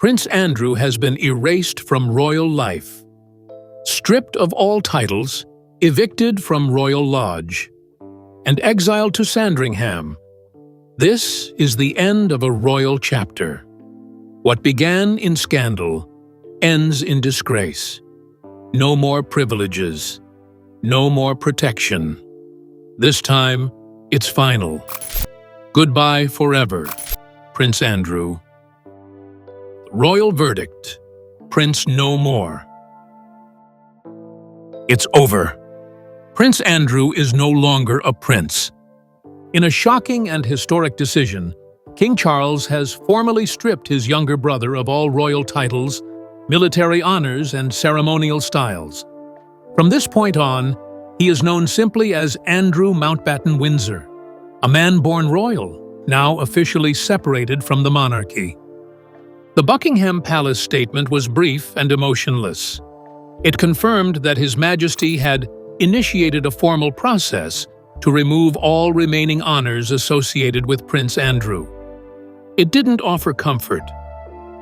Prince Andrew has been erased from royal life, stripped of all titles, evicted from Royal Lodge, and exiled to Sandringham. This is the end of a royal chapter. What began in scandal ends in disgrace. No more privileges, no more protection. This time, it's final. Goodbye forever, Prince Andrew. Royal verdict: Prince no more. It's over. Prince Andrew is no longer a prince. In a shocking and historic decision, King Charles has formally stripped his younger brother of all royal titles, military honors, and ceremonial styles. From this point on, he is known simply as Andrew Mountbatten Windsor, a man born royal, now officially separated from the monarchy. The Buckingham Palace statement was brief and emotionless. It confirmed that His Majesty had initiated a formal process to remove all remaining honors associated with Prince Andrew. It didn't offer comfort.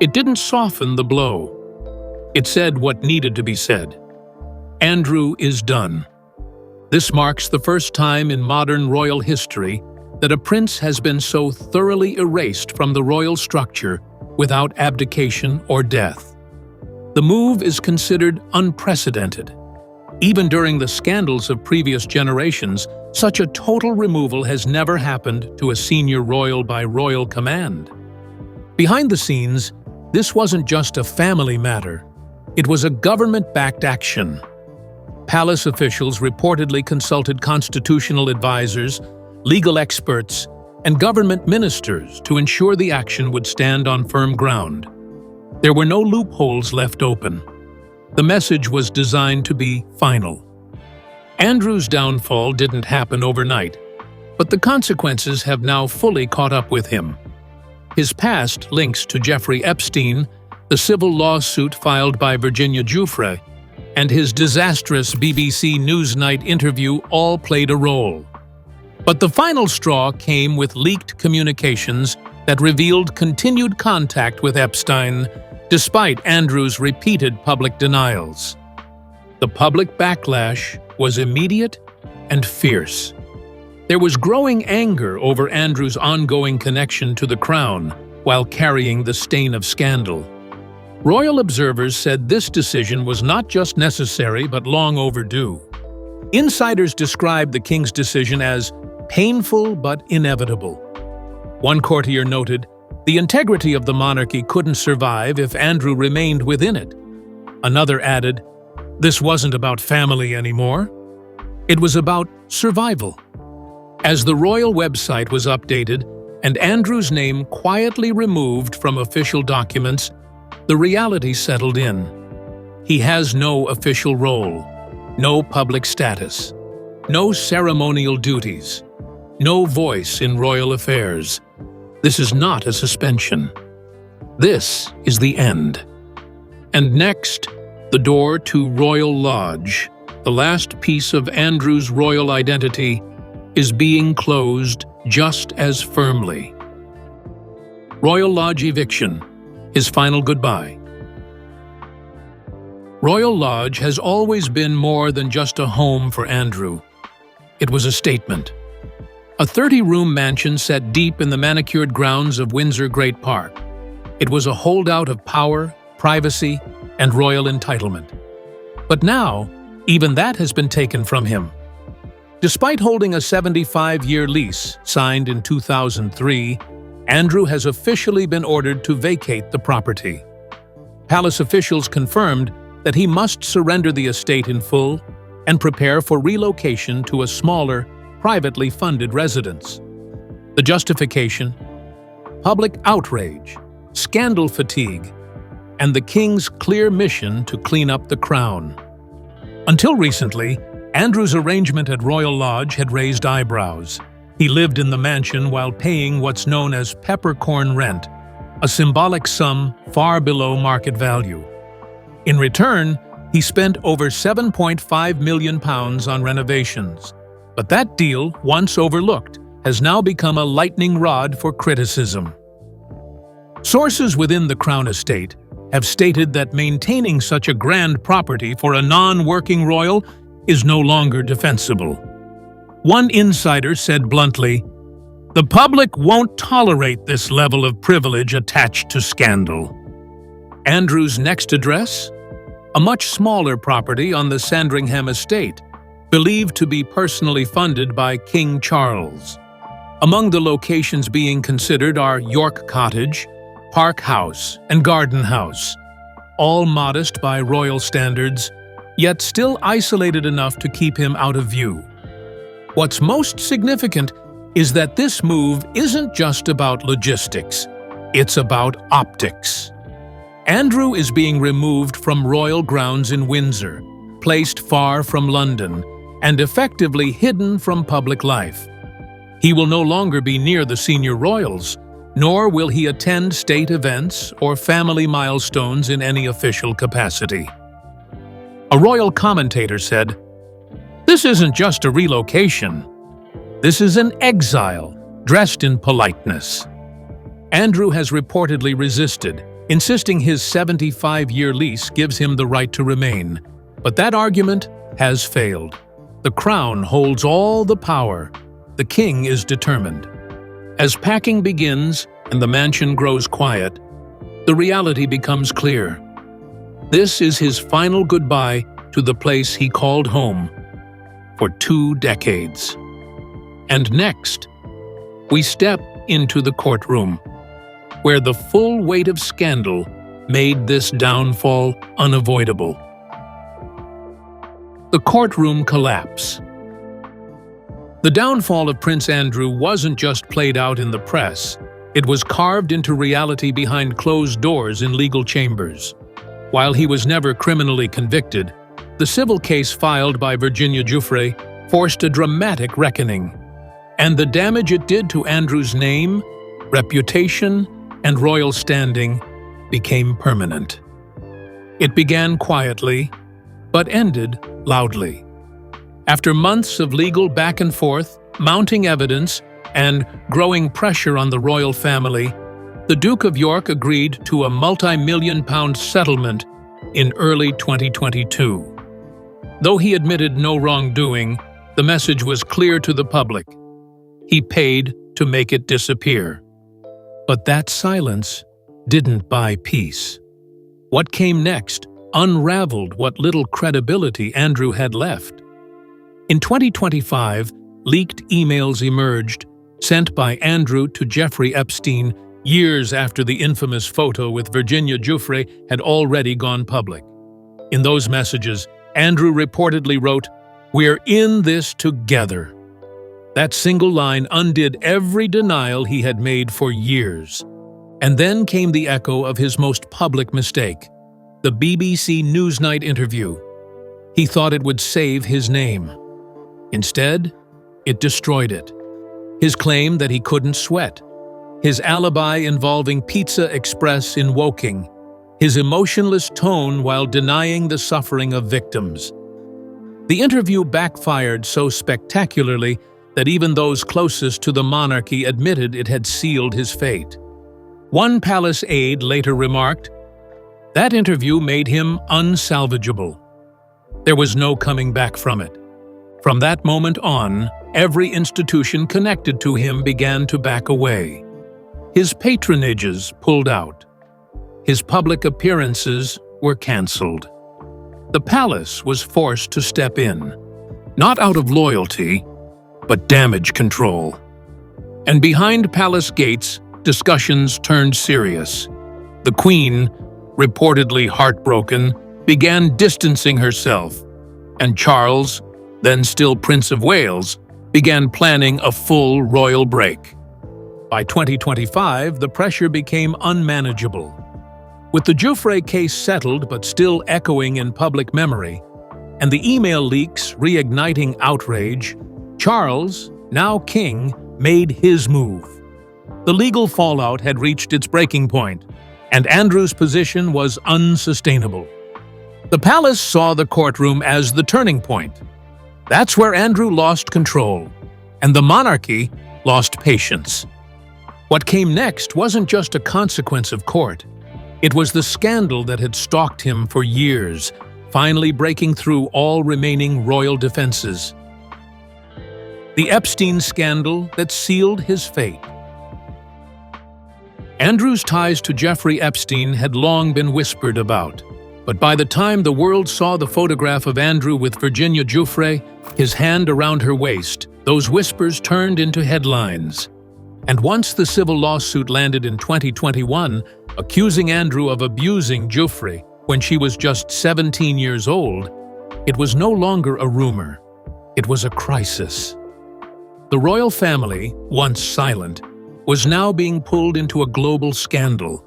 It didn't soften the blow. It said what needed to be said. Andrew is done. This marks the first time in modern royal history that a prince has been so thoroughly erased from the royal structure without abdication or death. The move is considered unprecedented. Even during the scandals of previous generations, such a total removal has never happened to a senior royal by royal command. Behind the scenes, this wasn't just a family matter. It was a government-backed action. Palace officials reportedly consulted constitutional advisors, legal experts, and government ministers to ensure the action would stand on firm ground. There were no loopholes left open. The message was designed to be final. Andrew's downfall didn't happen overnight, but the consequences have now fully caught up with him. His past links to Jeffrey Epstein, the civil lawsuit filed by Virginia Giuffre, and his disastrous BBC Newsnight interview all played a role. But the final straw came with leaked communications that revealed continued contact with Epstein, despite Andrew's repeated public denials. The public backlash was immediate and fierce. There was growing anger over Andrew's ongoing connection to the crown while carrying the stain of scandal. Royal observers said this decision was not just necessary but long overdue. Insiders described the king's decision as painful but inevitable. One courtier noted, "The integrity of the monarchy couldn't survive if Andrew remained within it." Another added, "This wasn't about family anymore. It was about survival." As the royal website was updated and Andrew's name quietly removed from official documents, the reality settled in. He has no official role, no public status, no ceremonial duties, no voice in royal affairs. This is not a suspension. This is the end. And next, the door to Royal Lodge, the last piece of Andrew's royal identity, is being closed just as firmly. Royal Lodge eviction, his final goodbye. Royal Lodge has always been more than just a home for Andrew. It was a statement. A 30-room mansion set deep in the manicured grounds of Windsor Great Park. It was a holdout of power, privacy, and royal entitlement. But now, even that has been taken from him. Despite holding a 75-year lease signed in 2003, Andrew has officially been ordered to vacate the property. Palace officials confirmed that he must surrender the estate in full and prepare for relocation to a smaller, privately funded residence. The justification? Public outrage, scandal fatigue, and the king's clear mission to clean up the crown. Until recently, Andrew's arrangement at Royal Lodge had raised eyebrows. He lived in the mansion while paying what's known as peppercorn rent, a symbolic sum far below market value. In return, he spent over £7.5 million on renovations. But that deal, once overlooked, has now become a lightning rod for criticism. Sources within the Crown Estate have stated that maintaining such a grand property for a non-working royal is no longer defensible. One insider said bluntly, "The public won't tolerate this level of privilege attached to scandal." Andrew's next address? A much smaller property on the Sandringham estate, believed to be personally funded by King Charles. Among the locations being considered are York Cottage, Park House, and Garden House, all modest by royal standards, yet still isolated enough to keep him out of view. What's most significant is that this move isn't just about logistics, it's about optics. Andrew is being removed from royal grounds in Windsor, placed far from London, and effectively hidden from public life. He will no longer be near the senior royals, nor will he attend state events or family milestones in any official capacity. A royal commentator said, "This isn't just a relocation. This is an exile, dressed in politeness." Andrew has reportedly resisted, insisting his 75-year lease gives him the right to remain. But that argument has failed. The Crown holds all the power. The king is determined. As packing begins and the mansion grows quiet, the reality becomes clear. This is his final goodbye to the place he called home for 2 decades. And next, we step into the courtroom, where the full weight of scandal made this downfall unavoidable. The courtroom collapse. The downfall of Prince Andrew wasn't just played out in the press, it was carved into reality behind closed doors in legal chambers. While he was never criminally convicted, the civil case filed by Virginia Giuffre forced a dramatic reckoning. And the damage it did to Andrew's name, reputation, and royal standing became permanent. It began quietly, but ended loudly. After months of legal back and forth, mounting evidence, and growing pressure on the royal family, the Duke of York agreed to a multi-million-pound settlement in early 2022. Though he admitted no wrongdoing, the message was clear to the public. He paid to make it disappear. But that silence didn't buy peace. What came next unraveled what little credibility Andrew had left. In 2025, leaked emails emerged, sent by Andrew to Jeffrey Epstein years after the infamous photo with Virginia Giuffre had already gone public. In those messages, Andrew reportedly wrote, "We're in this together." That single line undid every denial he had made for years. And then came the echo of his most public mistake, the BBC Newsnight interview. He thought it would save his name. Instead, it destroyed it. His claim that he couldn't sweat, his alibi involving Pizza Express in Woking, his emotionless tone while denying the suffering of victims. The interview backfired so spectacularly that even those closest to the monarchy admitted it had sealed his fate. One palace aide later remarked, "That interview made him unsalvageable. There was no coming back from it." From that moment on, every institution connected to him began to back away. His patronages pulled out. His public appearances were cancelled. The palace was forced to step in, not out of loyalty, but damage control. And behind palace gates, discussions turned serious. The Queen, reportedly heartbroken, began distancing herself, and Charles, then still Prince of Wales, began planning a full royal break. By 2025, the pressure became unmanageable. With the Giuffre case settled but still echoing in public memory, and the email leaks reigniting outrage, Charles, now king, made his move. The legal fallout had reached its breaking point, and Andrew's position was unsustainable. The palace saw the courtroom as the turning point. That's where Andrew lost control, and the monarchy lost patience. What came next wasn't just a consequence of court. It was the scandal that had stalked him for years, finally breaking through all remaining royal defenses. The Epstein scandal that sealed his fate. Andrew's ties to Jeffrey Epstein had long been whispered about, but by the time the world saw the photograph of Andrew with Virginia Giuffre, his hand around her waist, those whispers turned into headlines. And once the civil lawsuit landed in 2021, accusing Andrew of abusing Giuffre when she was just 17 years old, it was no longer a rumor. It was a crisis. The royal family, once silent, was now being pulled into a global scandal.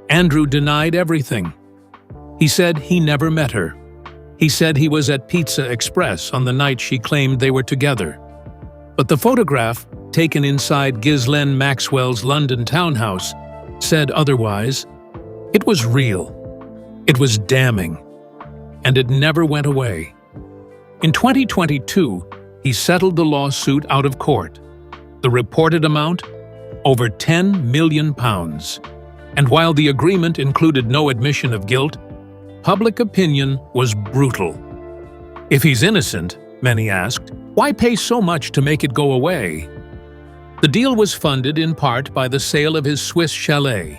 Andrew denied everything. He said he never met her. He said he was at Pizza Express on the night she claimed they were together. But the photograph, taken inside Ghislaine Maxwell's London townhouse, said otherwise. It was real. It was damning. And it never went away. In 2022, he settled the lawsuit out of court. The reported amount? Over £10 million. And while the agreement included no admission of guilt, public opinion was brutal. If he's innocent, many asked, why pay so much to make it go away? The deal was funded in part by the sale of his Swiss chalet,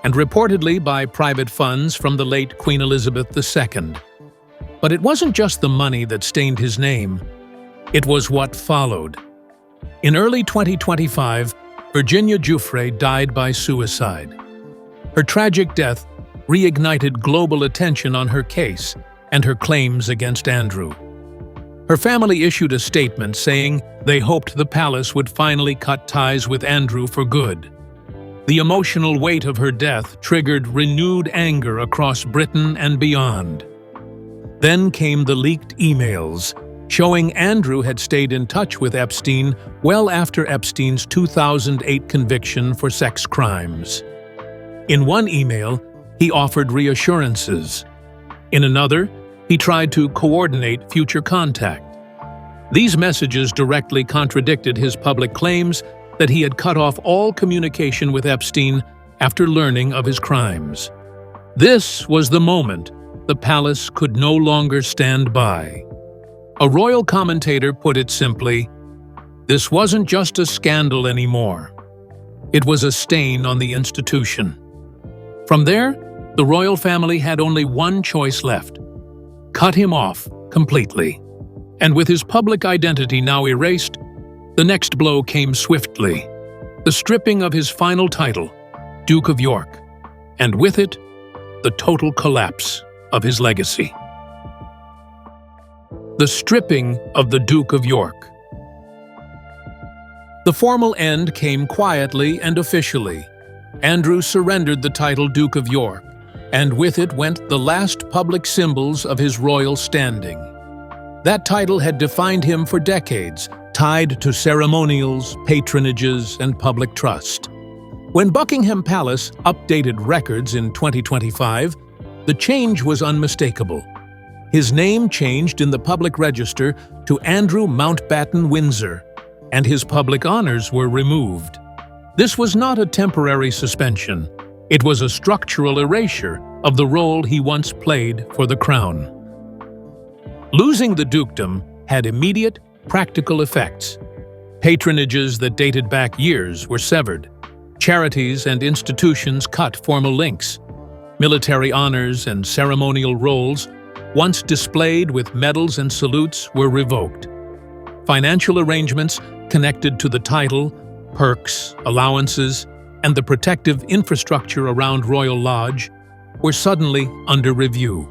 and reportedly by private funds from the late Queen Elizabeth II. But it wasn't just the money that stained his name. It was what followed. In early 2025, Virginia Giuffre died by suicide. Her tragic death reignited global attention on her case and her claims against Andrew. Her family issued a statement saying they hoped the palace would finally cut ties with Andrew for good. The emotional weight of her death triggered renewed anger across Britain and beyond. Then came the leaked emails, showing Andrew had stayed in touch with Epstein well after Epstein's 2008 conviction for sex crimes. In one email, he offered reassurances. In another, he tried to coordinate future contact. These messages directly contradicted his public claims that he had cut off all communication with Epstein after learning of his crimes. This was the moment the palace could no longer stand by. A royal commentator put it simply, this wasn't just a scandal anymore. It was a stain on the institution. From there, the royal family had only one choice left: cut him off completely. And with his public identity now erased, the next blow came swiftly: the stripping of his final title, Duke of York, and with it, the total collapse of his legacy. The stripping of the Duke of York. The formal end came quietly and officially. Andrew surrendered the title Duke of York, and with it went the last public symbols of his royal standing. That title had defined him for decades, tied to ceremonials, patronages, and public trust. When Buckingham Palace updated records in 2025, the change was unmistakable. His name changed in the public register to Andrew Mountbatten Windsor, and his public honors were removed. This was not a temporary suspension. It was a structural erasure of the role he once played for the crown. Losing the dukedom had immediate, practical effects. Patronages that dated back years were severed. Charities and institutions cut formal links. Military honors and ceremonial roles, once displayed with medals and salutes, were revoked. Financial arrangements connected to the title, perks, allowances, and the protective infrastructure around Royal Lodge were suddenly under review.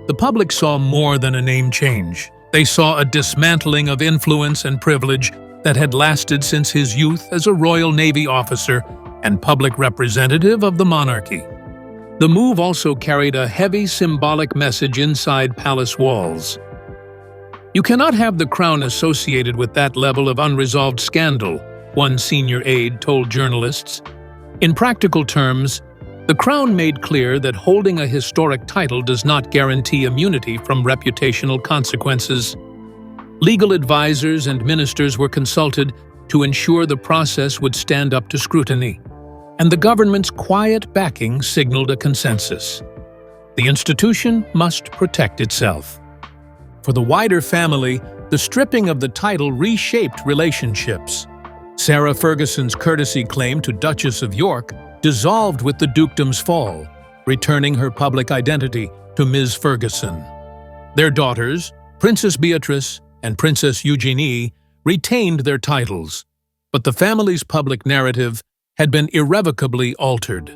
The public saw more than a name change. They saw a dismantling of influence and privilege that had lasted since his youth as a Royal Navy officer and public representative of the monarchy. The move also carried a heavy symbolic message inside palace walls. You cannot have the crown associated with that level of unresolved scandal, one senior aide told journalists. In practical terms, the crown made clear that holding a historic title does not guarantee immunity from reputational consequences. Legal advisors and ministers were consulted to ensure the process would stand up to scrutiny, and the government's quiet backing signaled a consensus. The institution must protect itself. For the wider family, the stripping of the title reshaped relationships. Sarah Ferguson's courtesy claim to Duchess of York dissolved with the dukedom's fall, returning her public identity to Ms. Ferguson. Their daughters, Princess Beatrice and Princess Eugenie, retained their titles, but the family's public narrative had been irrevocably altered.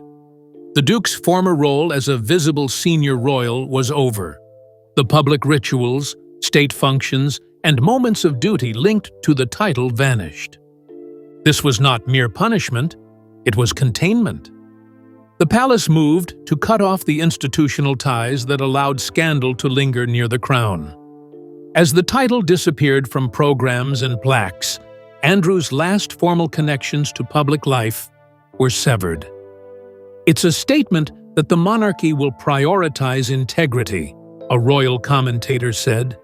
The Duke's former role as a visible senior royal was over. The public rituals, state functions, and moments of duty linked to the title vanished. This was not mere punishment, it was containment. The palace moved to cut off the institutional ties that allowed scandal to linger near the crown. As the title disappeared from programs and plaques, Andrew's last formal connections to public life were severed. It's a statement that the monarchy will prioritize integrity, a royal commentator said.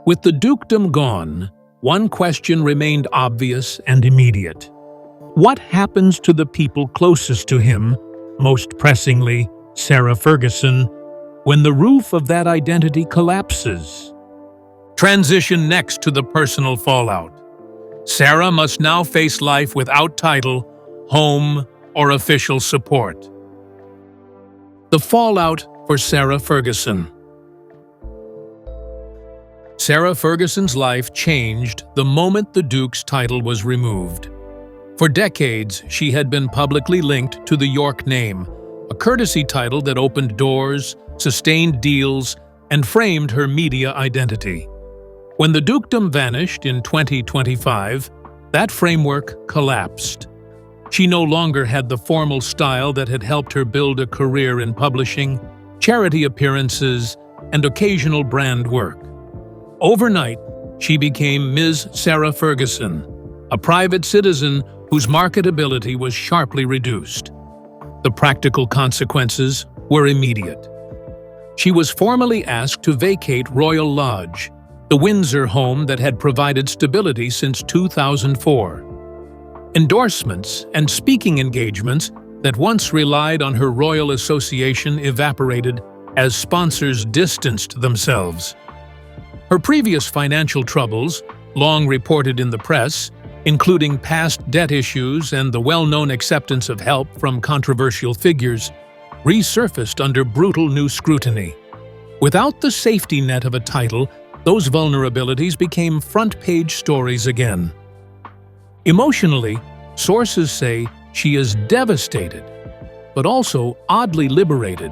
With the dukedom gone, one question remained obvious and immediate. What happens to the people closest to him, most pressingly, Sarah Ferguson, when the roof of that identity collapses? Transition next to the personal fallout. Sarah must now face life without title, home, or official support. The fallout for Sarah Ferguson. Sarah Ferguson's life changed the moment the Duke's title was removed. For decades, she had been publicly linked to the York name, a courtesy title that opened doors, sustained deals, and framed her media identity. When the dukedom vanished in 2025, that framework collapsed. She no longer had the formal style that had helped her build a career in publishing, charity appearances, and occasional brand work. Overnight, she became Ms. Sarah Ferguson, a private citizen whose marketability was sharply reduced. The practical consequences were immediate. She was formally asked to vacate Royal Lodge, the Windsor home that had provided stability since 2004. Endorsements and speaking engagements that once relied on her royal association evaporated as sponsors distanced themselves. Her previous financial troubles, long reported in the press, including past debt issues and the well-known acceptance of help from controversial figures, resurfaced under brutal new scrutiny. Without the safety net of a title, those vulnerabilities became front-page stories again. Emotionally, sources say she is devastated, but also oddly liberated.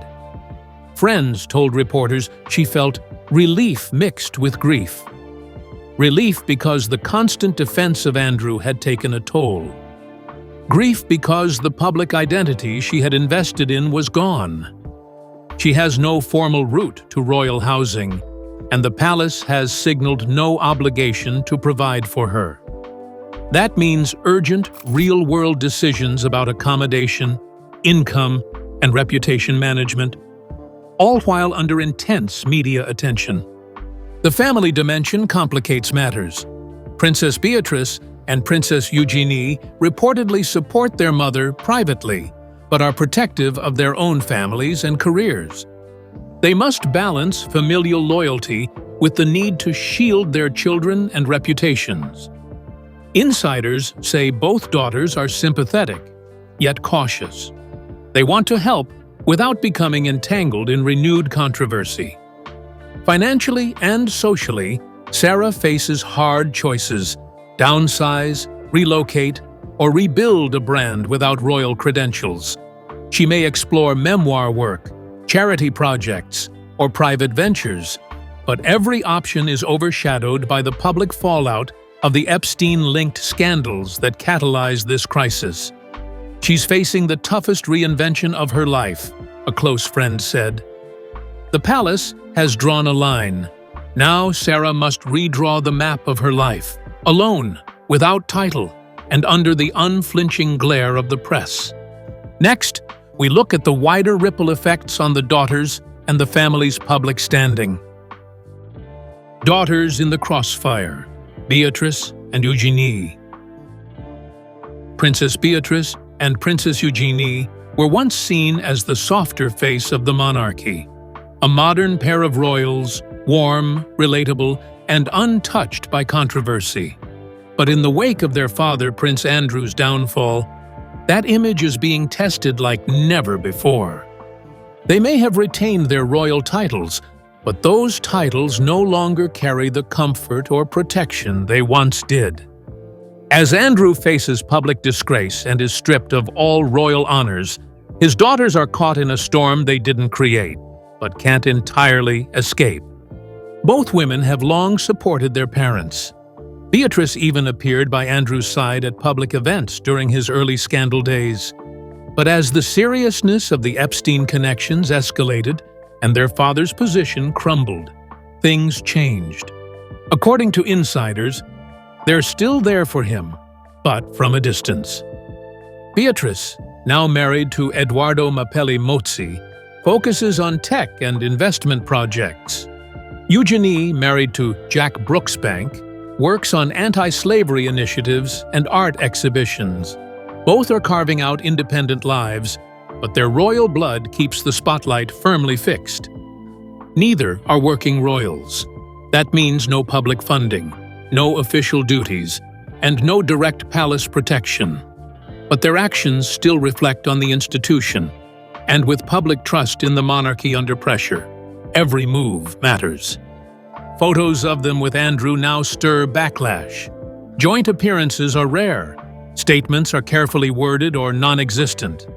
Friends told reporters she felt relief mixed with grief. Relief because the constant defense of Andrew had taken a toll. Grief because the public identity she had invested in was gone. She has no formal route to royal housing, and the palace has signaled no obligation to provide for her. That means urgent, real-world decisions about accommodation, income, and reputation management, all while under intense media attention. The family dimension complicates matters. Princess Beatrice and Princess Eugenie reportedly support their mother privately, but are protective of their own families and careers. They must balance familial loyalty with the need to shield their children and reputations. Insiders say both daughters are sympathetic, yet cautious. They want to help without becoming entangled in renewed controversy. Financially and socially, Sarah faces hard choices: downsize, relocate, or rebuild a brand without royal credentials. She may explore memoir work, charity projects, or private ventures, but every option is overshadowed by the public fallout of the Epstein-linked scandals that catalyzed this crisis. She's facing the toughest reinvention of her life, a close friend said. The palace has drawn a line. Now Sarah must redraw the map of her life, alone, without title, and under the unflinching glare of the press. Next, we look at the wider ripple effects on the daughters and the family's public standing. Daughters in the crossfire, Beatrice and Eugenie. Princess Beatrice and Princess Eugenie were once seen as the softer face of the monarchy, a modern pair of royals, warm, relatable, and untouched by controversy. But in the wake of their father, Prince Andrew's downfall, that image is being tested like never before. They may have retained their royal titles, but those titles no longer carry the comfort or protection they once did. As Andrew faces public disgrace and is stripped of all royal honors, his daughters are caught in a storm they didn't create, but can't entirely escape. Both women have long supported their parents. Beatrice even appeared by Andrew's side at public events during his early scandal days. But as the seriousness of the Epstein connections escalated and their father's position crumbled, things changed. According to insiders, they're still there for him, but from a distance. Beatrice, now married to Edoardo Mapelli Mozzi, focuses on tech and investment projects. Eugenie, married to Jack Brooksbank, works on anti-slavery initiatives and art exhibitions. Both are carving out independent lives, but their royal blood keeps the spotlight firmly fixed. Neither are working royals. That means no public funding, no official duties, and no direct palace protection. But their actions still reflect on the institution, and with public trust in the monarchy under pressure, every move matters. Photos of them with Andrew now stir backlash. Joint appearances are rare, statements are carefully worded or non-existent,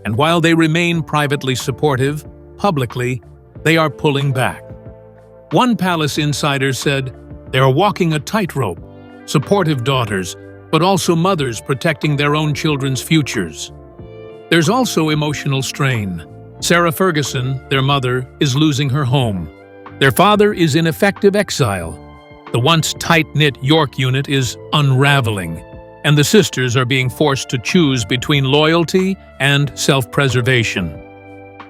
and while they remain privately supportive, publicly, they are pulling back. One palace insider said, "They are walking a tightrope, supportive daughters, but also mothers protecting their own children's futures." There's also emotional strain. Sarah Ferguson, their mother, is losing her home. Their father is in effective exile. The once tight-knit York unit is unraveling, and the sisters are being forced to choose between loyalty and self-preservation.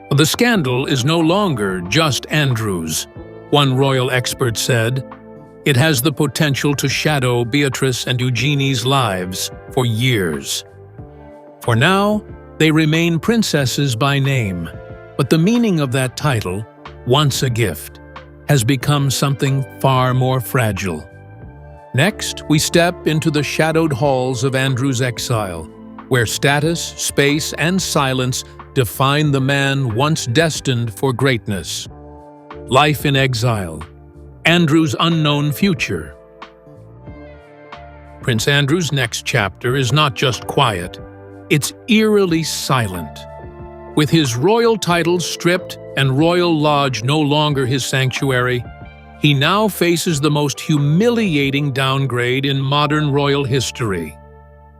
The scandal is no longer just Andrew's. One royal expert said, "It has the potential to shadow Beatrice and Eugenie's lives for years." For now, they remain princesses by name, but the meaning of that title, once a gift, has become something far more fragile. Next, we step into the shadowed halls of Andrew's exile, where status, space, and silence define the man once destined for greatness. Life in exile. Andrew's unknown future. Prince Andrew's next chapter is not just quiet, it's eerily silent. With his royal titles stripped and royal lodge no longer his sanctuary, he now faces the most humiliating downgrade in modern royal history.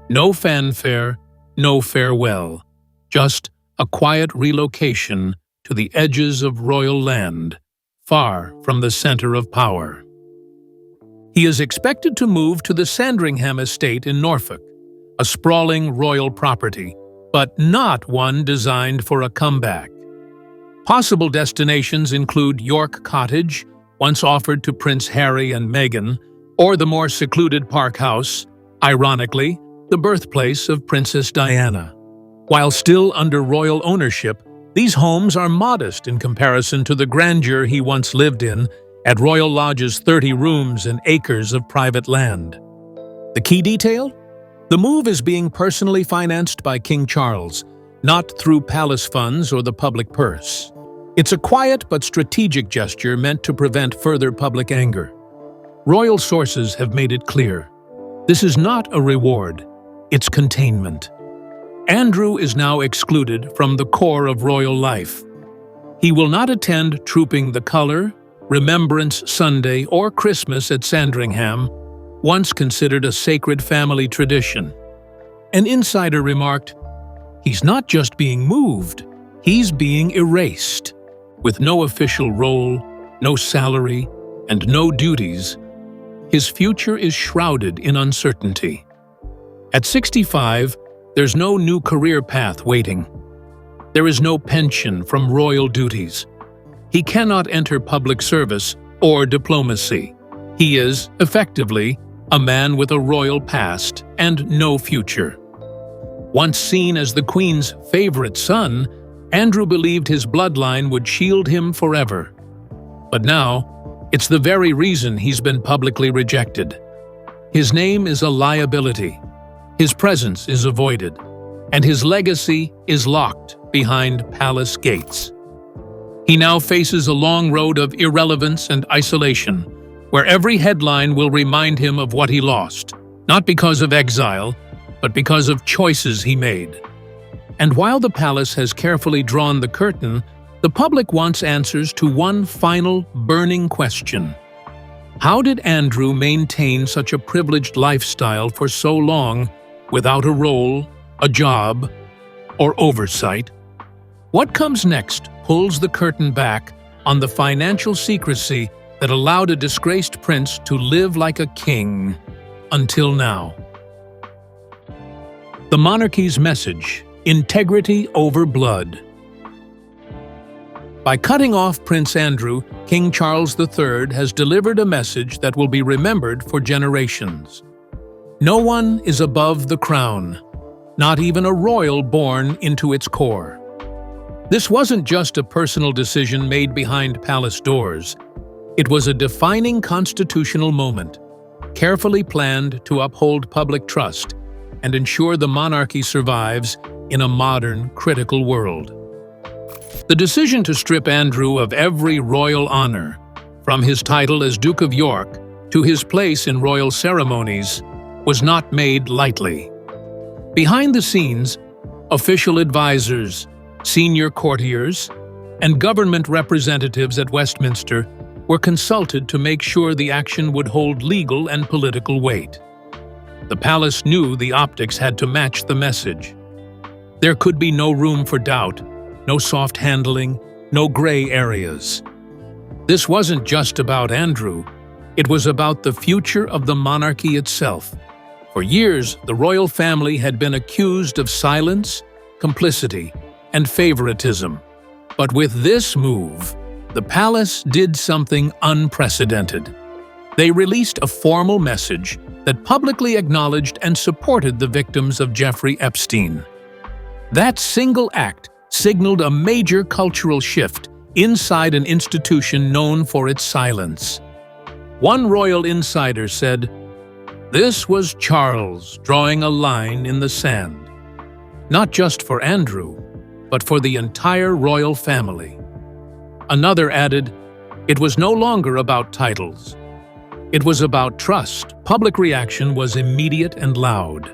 No fanfare, no farewell, just a quiet relocation to the edges of royal land, far from the center of power. He is expected to move to the Sandringham estate in Norfolk, a sprawling royal property, but not one designed for a comeback. Possible destinations include York Cottage, once offered to Prince Harry and Meghan, or the more secluded Park House, ironically, the birthplace of Princess Diana. While still under royal ownership, these homes are modest in comparison to the grandeur he once lived in at Royal Lodge's 30 rooms and acres of private land. The key detail? The move is being personally financed by King Charles, not through palace funds or the public purse. It's a quiet but strategic gesture meant to prevent further public anger. Royal sources have made it clear. This is not a reward, it's containment. Andrew is now excluded from the core of royal life. He will not attend Trooping the Colour, Remembrance Sunday, or Christmas at Sandringham, once considered a sacred family tradition. An insider remarked, "He's not just being moved, he's being erased." With no official role, no salary, and no duties, his future is shrouded in uncertainty. At 65, there's no new career path waiting. There is no pension from royal duties. He cannot enter public service or diplomacy. He is, effectively, a man with a royal past and no future. Once seen as the Queen's favorite son, Andrew believed his bloodline would shield him forever. But now, it's the very reason he's been publicly rejected. His name is a liability, his presence is avoided, and his legacy is locked behind palace gates. He now faces a long road of irrelevance and isolation, where every headline will remind him of what he lost, not because of exile, but because of choices he made. And while the palace has carefully drawn the curtain, the public wants answers to one final, burning question. How did Andrew maintain such a privileged lifestyle for so long without a role, a job, or oversight? What comes next pulls the curtain back on the financial secrecy that allowed a disgraced prince to live like a king until now. The monarchy's message: integrity over blood. By cutting off Prince Andrew, King Charles III has delivered a message that will be remembered for generations. No one is above the crown, not even a royal born into its core. This wasn't just a personal decision made behind palace doors. It was a defining constitutional moment, carefully planned to uphold public trust and ensure the monarchy survives in a modern, critical world. The decision to strip Andrew of every royal honor, from his title as Duke of York to his place in royal ceremonies, was not made lightly. Behind the scenes, official advisors, senior courtiers, and government representatives at Westminster were consulted to make sure the action would hold legal and political weight. The palace knew the optics had to match the message. There could be no room for doubt, no soft handling, no gray areas. This wasn't just about Andrew, it was about the future of the monarchy itself. For years, the royal family had been accused of silence, complicity, and favoritism. But with this move, the palace did something unprecedented. They released a formal message that publicly acknowledged and supported the victims of Jeffrey Epstein. That single act signaled a major cultural shift inside an institution known for its silence. One royal insider said, "This was Charles drawing a line in the sand, not just for Andrew, but for the entire royal family." Another added, "It was no longer about titles. It was about trust." Public reaction was immediate and loud.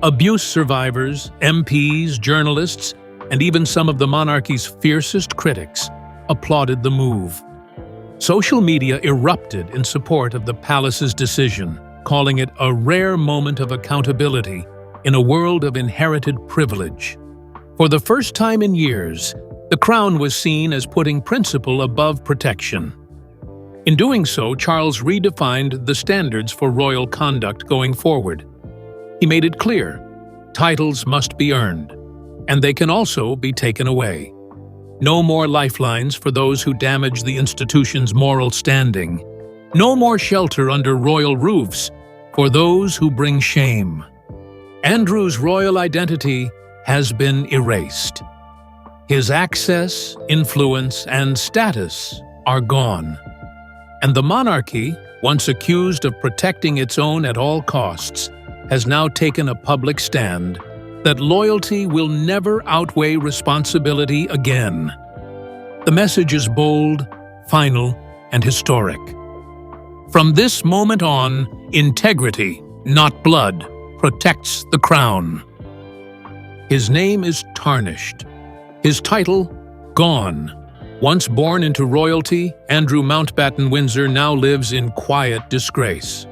Abuse survivors, MPs, journalists, and even some of the monarchy's fiercest critics applauded the move. Social media erupted in support of the palace's decision, calling it a rare moment of accountability in a world of inherited privilege. For the first time in years, the crown was seen as putting principle above protection. In doing so, Charles redefined the standards for royal conduct going forward. He made it clear, titles must be earned, and they can also be taken away. No more lifelines for those who damage the institution's moral standing. No more shelter under royal roofs for those who bring shame. Andrew's royal identity has been erased. His access, influence, and status are gone. And the monarchy, once accused of protecting its own at all costs, has now taken a public stand that loyalty will never outweigh responsibility again. The message is bold, final, and historic. From this moment on, integrity, not blood, protects the crown. His name is tarnished. His title, gone. Once born into royalty, Andrew Mountbatten Windsor now lives in quiet disgrace.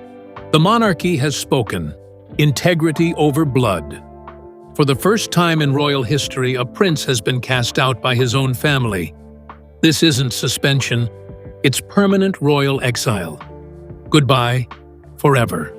The monarchy has spoken. Integrity over blood. For the first time in royal history, a prince has been cast out by his own family. This isn't suspension, it's permanent royal exile. Goodbye, forever.